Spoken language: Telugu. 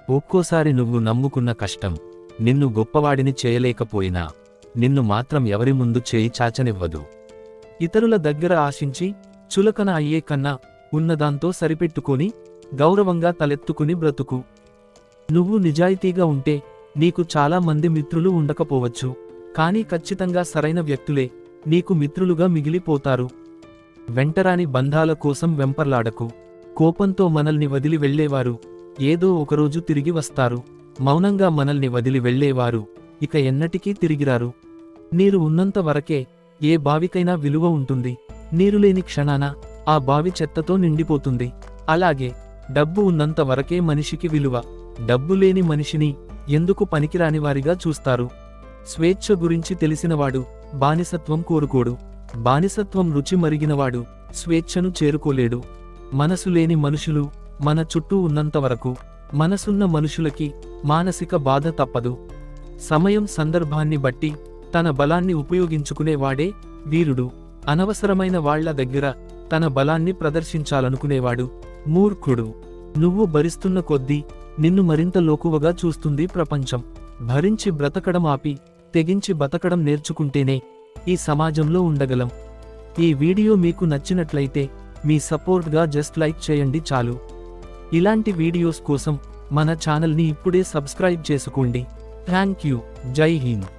ఒక్కోసారి నువ్వు నమ్ముకున్న కష్టం నిన్ను గొప్పవాడిని చేయలేకపోయినా నిన్ను మాత్రం ఎవరి ముందు చేయి చాచనివ్వదు. ఇతరుల దగ్గర ఆశించి చులకన అయ్యే కన్నా ఉన్నదాంతో సరిపెట్టుకొని గౌరవంగా తలెత్తుకుని బ్రతుకు. నువ్వు నిజాయితీగా ఉంటే నీకు చాలా మంది మిత్రులు ఉండకపోవచ్చు, కానీ ఖచ్చితంగా సరైన వ్యక్తులే నీకు మిత్రులుగా మిగిలిపోతారు. వెంటరాని బంధాల కోసం వెంపర్లాడకు. కోపంతో మనల్ని వదిలి వెళ్లేవారు ఏదో ఒకరోజు తిరిగి వస్తారు. మౌనంగా మనల్ని వదిలి వెళ్లేవారు ఇక ఎన్నటికీ తిరిగిరారు. నీరు ఉన్నంత వరకే ఏ బావికైనా విలువ ఉంటుంది. నీరు లేని క్షణాన ఆ బావి చెత్తతో నిండిపోతుంది. అలాగే డబ్బు ఉన్నంత వరకే మనిషికి విలువ. డబ్బు లేని మనిషిని ఎందుకు పనికిరాని వారిగా చూస్తారు. స్వేచ్ఛ గురించి తెలిసినవాడు బానిసత్వం కోరుకోడు. బానిసత్వం రుచి మరిగినవాడు స్వేచ్ఛను చేరుకోలేడు. మనసు లేని మనుషులు మన చుట్టూ ఉన్నంతవరకు మనసున్న మనుషులకి మానసిక బాధ తప్పదు. సమయం సందర్భాన్ని బట్టి తన బలాన్ని ఉపయోగించుకునేవాడే వీరుడు. అనవసరమైన వాళ్ల దగ్గర తన బలాన్ని ప్రదర్శించాలనుకునేవాడు మూర్ఖుడు. నువ్వు భరిస్తున్న కొద్దీ నిన్ను మరింత లోకువగా చూస్తుంది ప్రపంచం. భరించి బ్రతకడం ఆపి తెగించి బతకడం నేర్చుకుంటేనే ఈ సమాజంలో ఉండగలం. ఈ వీడియో మీకు నచ్చినట్లయితే మీ సపోర్ట్గా జస్ట్ లైక్ చేయండి చాలు. ఇలాంటి వీడియోస్ కోసం మన ఛానల్ని ఇప్పుడే సబ్స్క్రైబ్ చేసుకోండి. Thank you. జై హింద్.